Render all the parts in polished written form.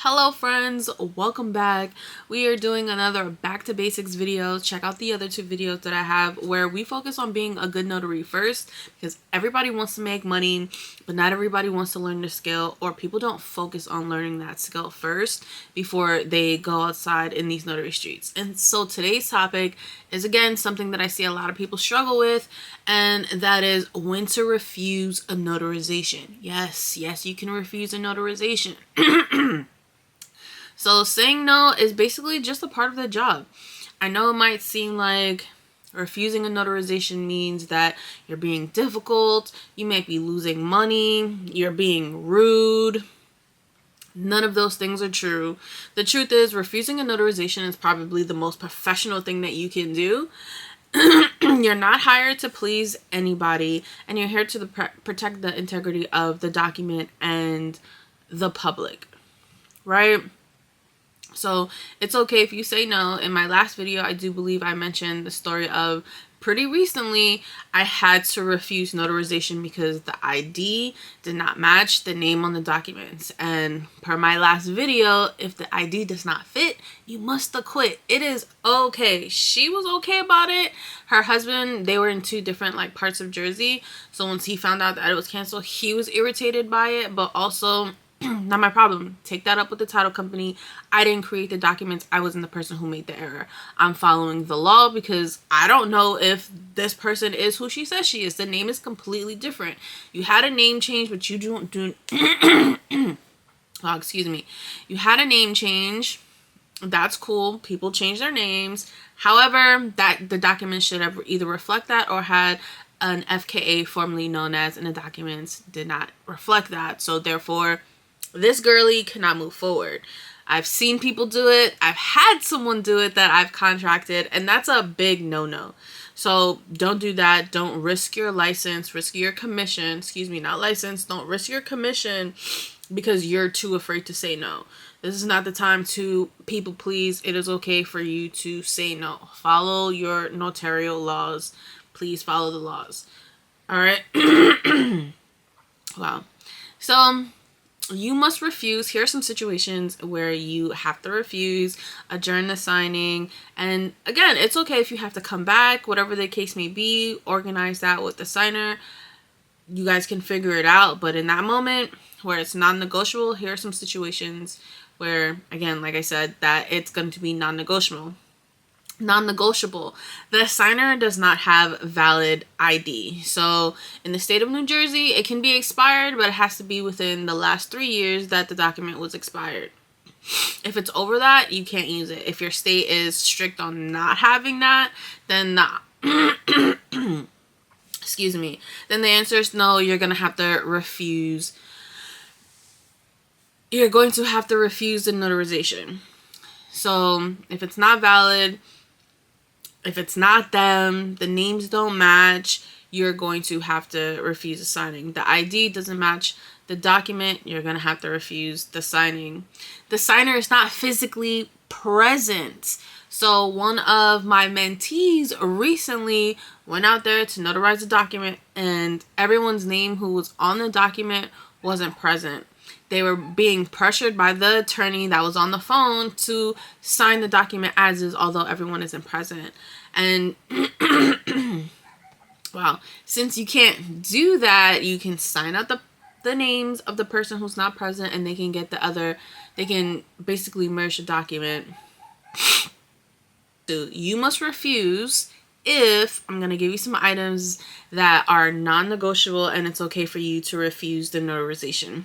Hello friends, welcome back. We are doing another back to basics video. Check out the other two videos that I have where we focus on being a good notary first, because everybody wants to make money, but not everybody wants to learn the skill, or people don't focus on learning that skill first before they go outside in these notary streets. And so today's topic is again something that I see a lot of people struggle with, and that is when to refuse a notarization. Yes, you can refuse a notarization. So saying no is basically just a part of the job. I know it might seem like refusing a notarization means that you're being difficult, you might be losing money, you're being rude. None of those things are true. The truth is, refusing a notarization is probably the most professional thing that you can do. You're not hired to please anybody, and you're here to protect the integrity of the document and the public, right? So it's okay if you say no. In my last video, I do believe I mentioned the story of pretty recently I had to refuse notarization because the ID did not match the name on the documents. And per my last video, if the ID does not fit, you must acquit. It is okay. She was okay about it. Her husband, they were in two different parts of Jersey. So once he found out that it was canceled, he was irritated by it, but also not my problem. Take that up with the title company. I didn't create the documents. I wasn't the person who made the error. I'm following the law because I don't know if this person is who she says she is. The name is completely different. You had a name change, but you don't do oh, excuse me. You had a name change. That's cool. People change their names. However, that the document should have either reflect that or had an FKA formerly known as, and the documents did not reflect that. So therefore, this girly cannot move forward. I've seen people do it. I've had someone do it that I've contracted, and that's a big no-no. So don't do that. Don't risk your license, risk your commission. Excuse me, not license. Don't risk your commission because you're too afraid to say no. This is not the time to people please. It is okay for you to say no. Follow your notarial laws. Please follow the laws. All right. Wow. So you must refuse. Here are some situations where you have to refuse, adjourn the signing, and again, it's okay if you have to come back, whatever the case may be, organize that with the signer. You guys can figure it out, but in that moment where it's non-negotiable, here are some situations where, again, like I said, that it's going to be non-negotiable. The signer does not have valid ID. So in the state of New Jersey, it can be expired, but it has to be within the last 3 years that the document was expired. If it's over that, you can't use it. If your state is strict on not having that, then excuse me, then the answer is no. You're going to have to refuse. You're going to have to refuse the notarization. So if it's not valid, if it's not them, the names don't match, you're going to have to refuse the signing. The ID doesn't match the document, you're going to have to refuse the signing. The signer is not physically present. So one of my mentees recently went out there to notarize a document, and everyone's name who was on the document wasn't present. They were being pressured by the attorney that was on the phone to sign the document as is, although everyone isn't present. And wow, since you can't do that, you can sign out the names of the person who's not present, and they can get they can basically merge the document. So you must refuse if I'm going to give you some items that are non-negotiable, and it's okay for you to refuse the notarization.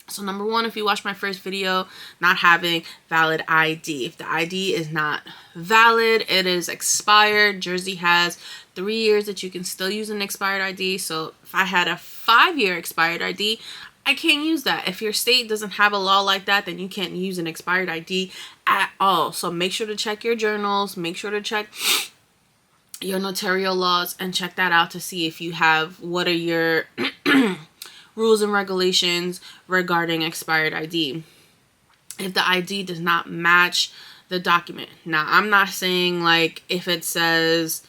So number one, if you watch my first video, not having valid ID. If the ID is not valid, it is expired. Jersey has 3 years that you can still use an expired ID. So if I had a 5-year expired ID, I can't use that. If your state doesn't have a law like that, then you can't use an expired ID at all. So make sure to check your journals. Make sure to check your notarial laws and check that out to see if you have, what are your rules and regulations regarding expired ID. If the ID does not match the document. Now, I'm not saying if it says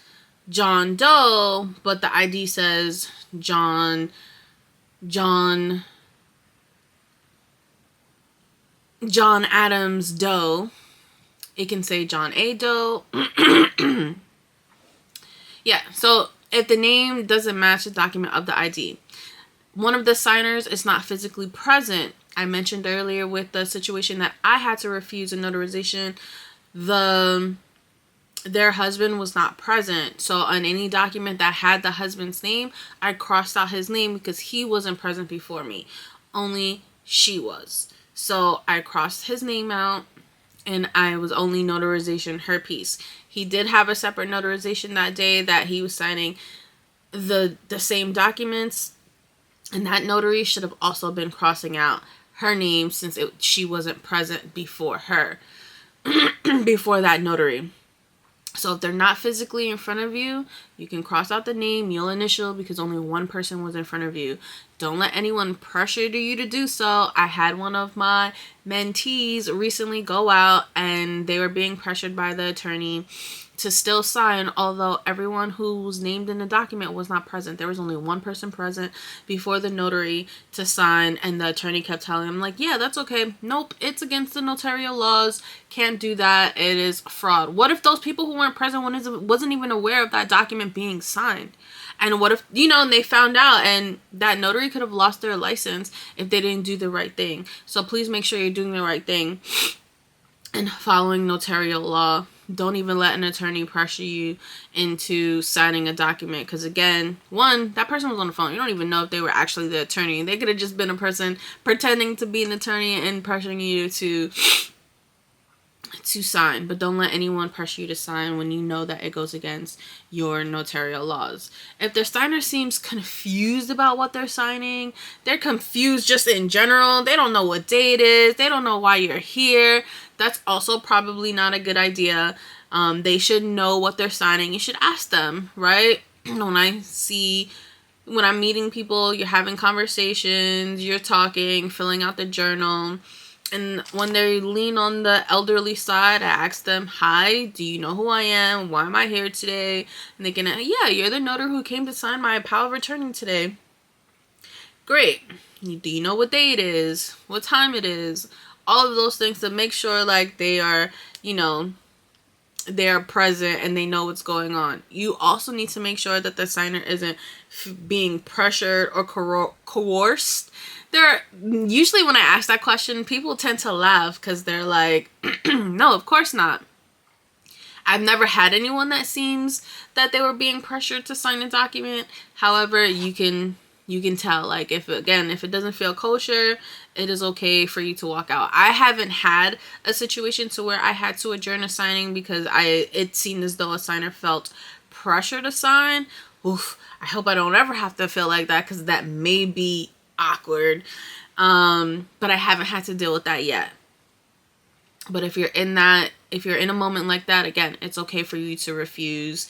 John Doe, but the ID says John John Adams Doe, it can say John A. Doe. Yeah, so if the name doesn't match the document of the ID, one of the signers is not physically present. I mentioned earlier with the situation that I had to refuse a notarization, their husband was not present. So on any document that had the husband's name, I crossed out his name because he wasn't present before me. Only she was. So I crossed his name out and I was only notarization her piece. He did have a separate notarization that day that he was signing the same documents, and that notary should have also been crossing out her name since she wasn't present before her, before that notary. So if they're not physically in front of you, you can cross out the name, you'll initial because only one person was in front of you. Don't let anyone pressure you to do so. I had one of my mentees recently go out and they were being pressured by the attorney to still sign, although everyone who was named in the document was not present. There was only one person present before the notary to sign, and the attorney kept telling him, like, yeah, that's okay. Nope, it's against the notarial laws. Can't do that. It is fraud. What if those people who weren't present wasn't even aware of that document being signed? And what if, and they found out, and that notary could have lost their license if they didn't do the right thing. So please make sure you're doing the right thing and following notarial law. Don't even let an attorney pressure you into signing a document. Because again, one, that person was on the phone. You don't even know if they were actually the attorney. They could have just been a person pretending to be an attorney and pressuring you to sign. But don't let anyone pressure you to sign when you know that it goes against your notarial laws. If the signer seems confused about what they're signing, they're confused just in general, they don't know what day it is, they don't know why you're here, that's also probably not a good idea. They should know what they're signing. You should ask them, right? When I'm meeting people, you're having conversations, you're talking, filling out the journal. And when they lean on the elderly side, I ask them, hi, do you know who I am? Why am I here today? And they can, yeah, you're the notary who came to sign my power of attorney today. Great. Do you know what day it is? What time it is? All of those things to make sure like they are, they are present and they know what's going on. You also need to make sure that the signer isn't being pressured or coerced. Usually when I ask that question, people tend to laugh because they're like, no, of course not. I've never had anyone that seems that they were being pressured to sign a document. However, you can tell, like, if it doesn't feel kosher, it is okay for you to walk out. I haven't had a situation to where I had to adjourn a signing because it seemed as though a signer felt pressure to sign. Oof, I hope I don't ever have to feel like that because that may be awkward. But I haven't had to deal with that yet. But if you're in a moment like that, again, it's okay for you to refuse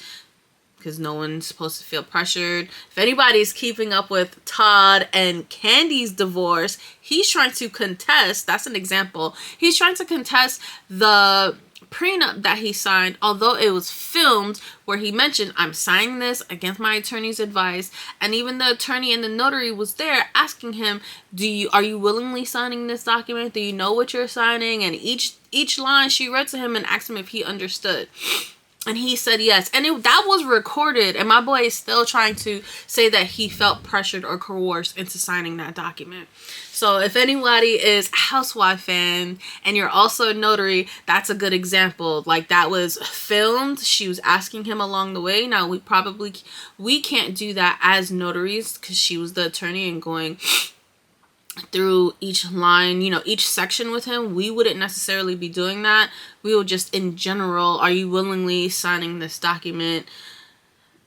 because no one's supposed to feel pressured. If anybody's keeping up with Todd and Candy's divorce, he's trying to contest, that's an example, he's trying to contest the prenup that he signed, although it was filmed, where he mentioned, I'm signing this against my attorney's advice, and even the attorney and the notary was there asking him, are you willingly signing this document? Do you know what you're signing? And each line she read to him and asked him if he understood. And he said yes. And that was recorded. And my boy is still trying to say that he felt pressured or coerced into signing that document. So if anybody is a housewife fan and you're also a notary, that's a good example. Like, that was filmed. She was asking him along the way. Now, we can't do that as notaries because she was the attorney and going through each line, each section with him. We wouldn't necessarily be doing that. We would just, in general, are you willingly signing this document?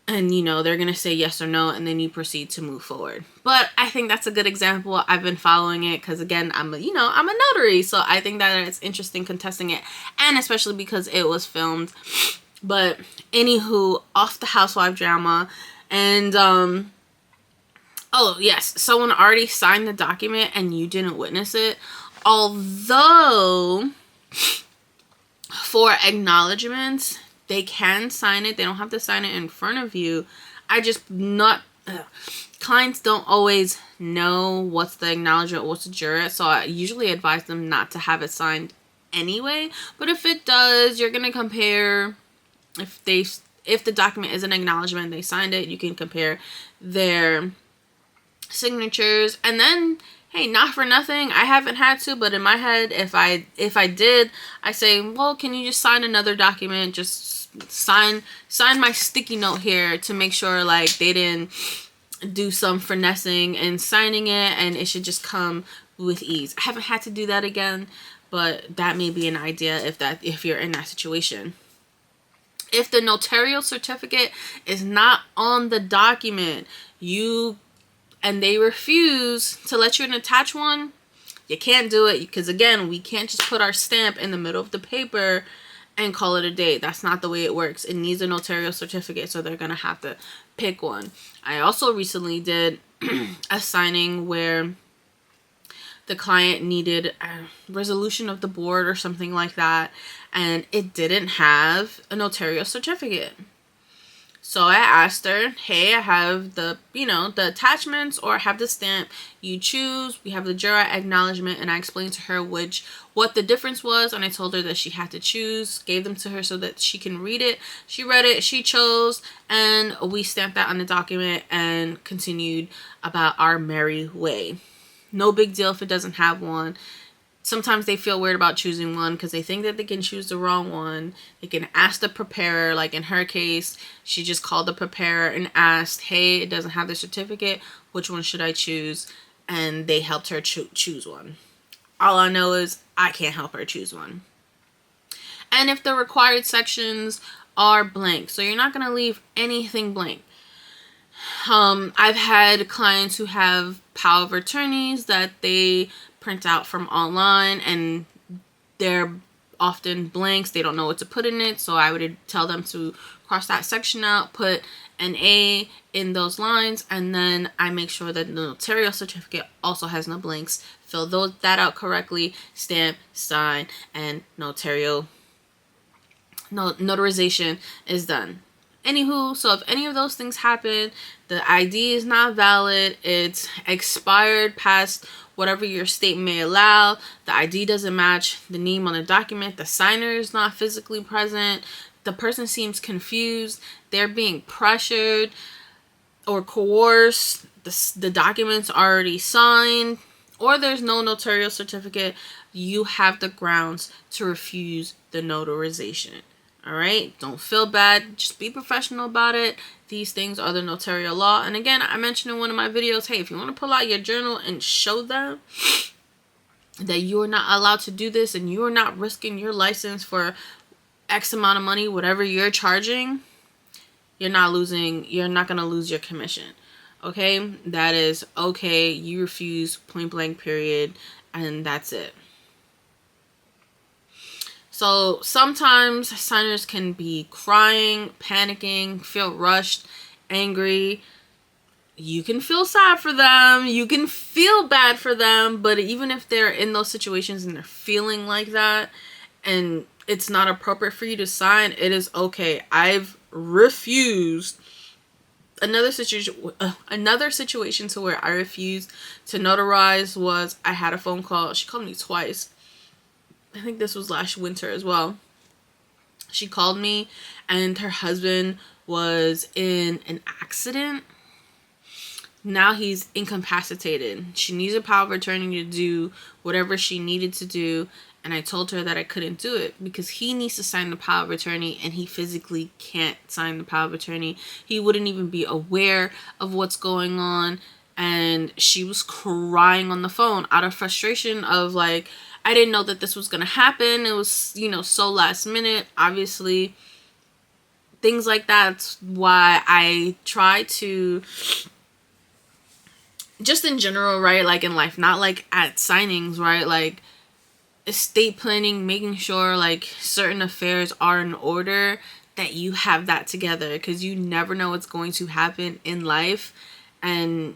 And, they're going to say yes or no, and then you proceed to move forward. But I think that's a good example. I've been following it because, again, I'm a notary. So I think that it's interesting contesting it, and especially because it was filmed. But anywho, off the housewife drama. And, oh, yes, someone already signed the document and you didn't witness it. Although, for acknowledgements, they can sign it. They don't have to sign it in front of you. clients don't always know what's the acknowledgement, what's the jurat, so I usually advise them not to have it signed anyway. But if it does, you're gonna compare. If the document is an acknowledgement, they signed it, you can compare their signatures. And then, hey, not for nothing, I haven't had to, but in my head, if I did, I say, well, can you just sign another document? Just sign my sticky note here to make sure like they didn't do some finessing and signing it, and it should just come with ease. I haven't had to do that again, but that may be an idea if you're in that situation. If the notarial certificate is not on the document, and they refuse to let you attach one, you can't do it, because again, we can't just put our stamp in the middle of the paper and call it a day. That's not the way it works. It needs a notarial certificate, so they're gonna have to pick one. I also recently did a signing where the client needed a resolution of the board or something like that, and it didn't have a notarial certificate. So I asked her, hey, I have the attachments, or I have the stamp. You choose. We have the jurat acknowledgement, and I explained to her what the difference was, and I told her that she had to choose. Gave them to her so that she can read it. She read it, she chose, and we stamped that on the document and continued about our merry way. No big deal if it doesn't have one. Sometimes they feel weird about choosing one because they think that they can choose the wrong one. They can ask the preparer, like in her case, she just called the preparer and asked, hey, it doesn't have the certificate, which one should I choose? And they helped her choose one. All I know is I can't help her choose one. And if the required sections are blank, so you're not going to leave anything blank. I've had clients who have power of attorneys that they print out from online, and they're often blanks. They don't know what to put in it, so I would tell them to cross that section out, put an A in those lines, and then I make sure that the notarial certificate also has no blanks. Fill that out correctly, stamp, sign, and notarization is done. Anywho, so if any of those things happen, the ID is not valid, it's expired past whatever your state may allow, the ID doesn't match the name on the document, the signer is not physically present, the person seems confused, they're being pressured or coerced, the document's already signed, or there's no notarial certificate, you have the grounds to refuse the notarization. All right, don't feel bad, just be professional about it. These things are the notarial law. And again, I mentioned in one of my videos, hey, if you want to pull out your journal and show them that you're not allowed to do this and you're not risking your license for X amount of money, whatever you're charging, you're not going to lose your commission. Okay, that is okay. You refuse, point blank, period, and that's it. So sometimes signers can be crying, panicking, feel rushed, angry. You can feel sad for them. You can feel bad for them. But even if they're in those situations and they're feeling like that and it's not appropriate for you to sign, it is okay. I've refused. Another situation to where I refused to notarize was I had a phone call. She called me twice. I think this was last winter as well. She called me and her husband was in an accident. Now he's incapacitated. She needs a power of attorney to do whatever she needed to do. And I told her that I couldn't do it because he needs to sign the power of attorney and he physically can't sign the power of attorney. He wouldn't even be aware of what's going on. And she was crying on the phone out of frustration of like, I didn't know that this was going to happen. It was, so last minute. Obviously, things like that's why I try to, just in general, right? Like in life, not like at signings, right? Like estate planning, making sure like certain affairs are in order, that you have that together because you never know what's going to happen in life. And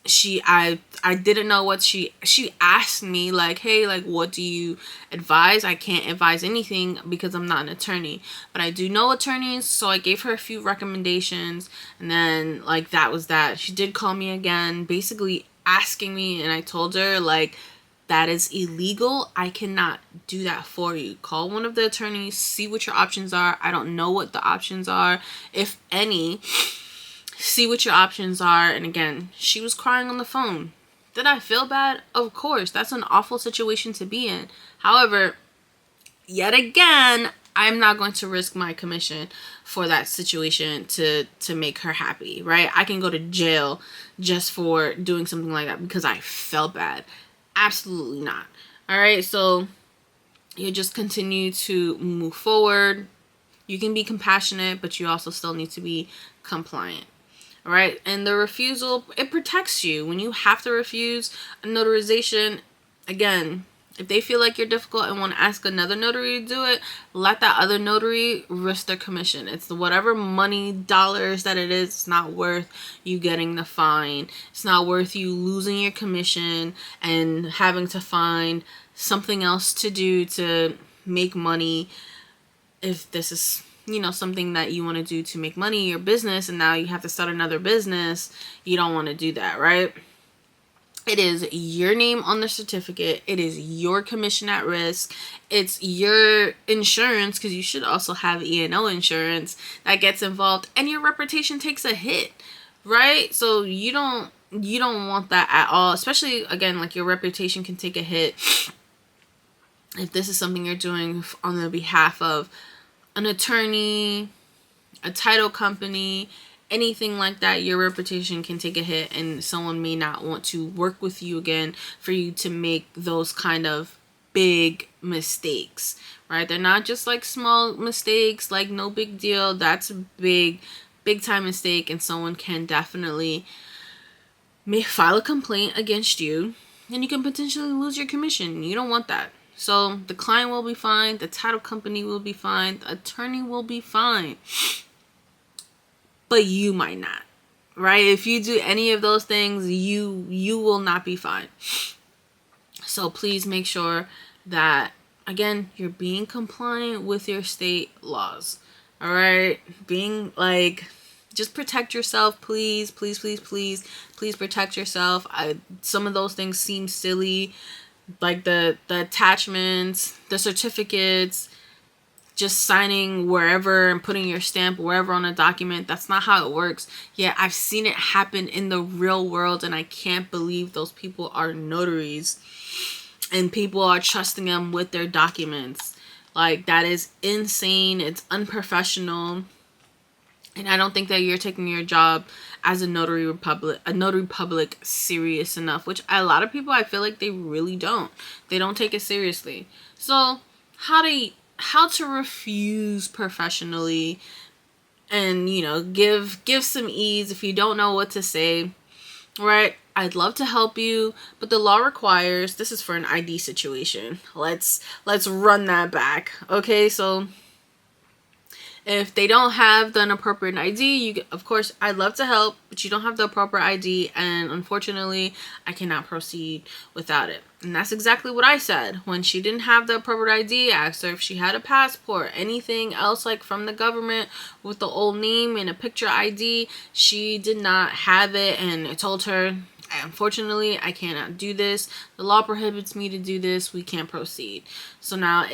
I didn't know what she asked me, like, hey, like, what do you advise? I can't advise anything because I'm not an attorney, but I do know attorneys. So I gave her a few recommendations, and then, like, that was that. She did call me again, basically asking me, and I told her, like, that is illegal. I cannot do that for you. Call one of the attorneys, see what your options are. I don't know what the options are, if any. See what your options are. And again, she was crying on the phone. Did I feel bad? Of course. That's an awful situation to be in. However, yet again, I'm not going to risk my commission for that situation to make her happy, right? I can go to jail just for doing something like that because I felt bad. Absolutely not. All right, so you just continue to move forward. You can be compassionate, but you also still need to be compliant. All right, and the refusal, it protects you. When you have to refuse a notarization, again, if they feel like you're difficult and want to ask another notary to do it, let that other notary risk their commission. It's whatever money, dollars that it is. It's not worth you getting the fine. It's not worth you losing your commission and having to find something else to do to make money. If this is, something that you want to do to make money, your business, and now you have to start another business, you don't want to do that, right? It is your name on the certificate. It is your commission at risk. It's your insurance, because you should also have E&O insurance that gets involved, and your reputation takes a hit, right? So you don't want that at all, especially, again, like, your reputation can take a hit if this is something you're doing on the behalf of an attorney, a title company, anything like that. Your reputation can take a hit, and someone may not want to work with you again for you to make those kind of big mistakes, right? They're not just like small mistakes, like no big deal. That's a big time mistake, and someone can definitely may file a complaint against you, and you can potentially lose your commission. You don't want that. So the client will be fine, the title company will be fine, the attorney will be fine, but you might not, right? If you do any of those things, you will not be fine. So please make sure that, again, you're being compliant with your state laws. All right, being like, just protect yourself, please, please, please, please, please protect yourself. Some of those things seem silly, like the attachments, the certificates, just signing wherever and putting your stamp wherever on a document. That's not how it works. Yeah, I've seen it happen in the real world, and I can't believe those people are notaries and people are trusting them with their documents. Like, that is insane. It's unprofessional. And I don't think that you're taking your job as a notary public serious enough, which a lot of people, I feel like they really don't. They don't take it seriously. So how to refuse professionally and, give some ease if you don't know what to say, right? I'd love to help you, but the law requires, this is for an ID situation. Let's run that back. Okay, so if they don't have the appropriate ID, of course, I'd love to help, but you don't have the appropriate ID, and unfortunately, I cannot proceed without it. And that's exactly what I said. When she didn't have the appropriate ID, I asked her if she had a passport, anything else like from the government with the old name and a picture ID. She did not have it, and I told her, unfortunately, I cannot do this. The law prohibits me to do this. We can't proceed. So now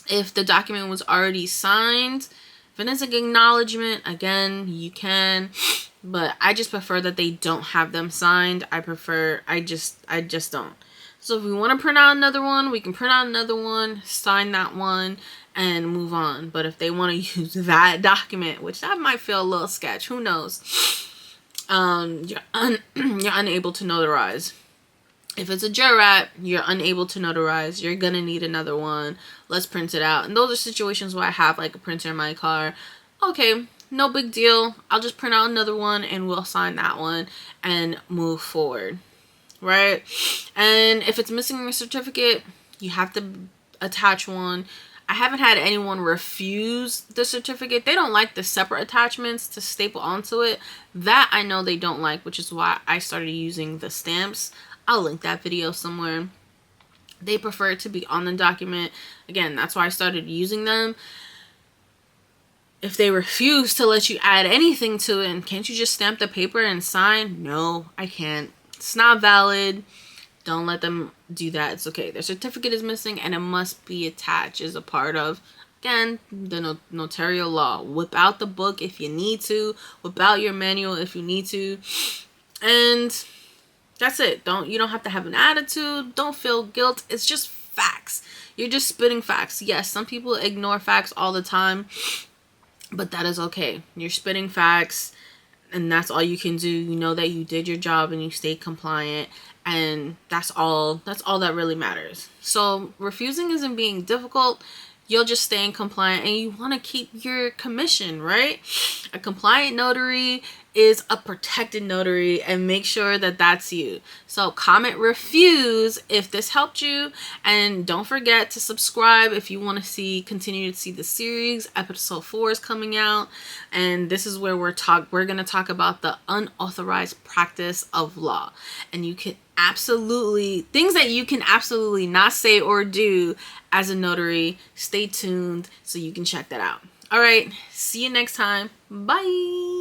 if the document was already signed, if it is an acknowledgement, again, you can, but I just prefer that they don't have them signed. I just don't. So if we want to print out another one, we can print out another one, sign that one, and move on. But if they want to use that document, which that might feel a little sketch, who knows, you're unable to notarize. If it's a jurat, you're unable to notarize. You're going to need another one. Let's print it out. And those are situations where I have like a printer in my car. Okay, no big deal. I'll just print out another one and we'll sign that one and move forward. Right? And if it's missing a certificate, you have to attach one. I haven't had anyone refuse the certificate. They don't like the separate attachments to staple onto it. That I know they don't like, which is why I started using the stamps. I'll link that video somewhere. They prefer it to be on the document. Again, that's why I started using them. If they refuse to let you add anything to it, and can't you just stamp the paper and sign? No, I can't. It's not valid. Don't let them do that. It's okay. Their certificate is missing and it must be attached as a part of, again, the notarial law. Whip out the book if you need to. Whip out your manual if you need to. And that's it. You don't have to have an attitude. Don't feel guilt. It's just facts. You're just spitting facts. Yes, some people ignore facts all the time, but that is okay. You're spitting facts, and that's all you can do. You know that you did your job and you stayed compliant, and that's all that really matters. So refusing isn't being difficult. You'll just stay in compliant, and you want to keep your commission, right? A compliant notary is a protected notary, and make sure that that's you. So comment refuse if this helped you, and don't forget to subscribe if you want to continue to see the series. Episode 4 is coming out, and this is where we're going to talk about the unauthorized practice of law, and things that you can absolutely not say or do as a notary. Stay tuned so you can check that out. All right, see you next time. Bye.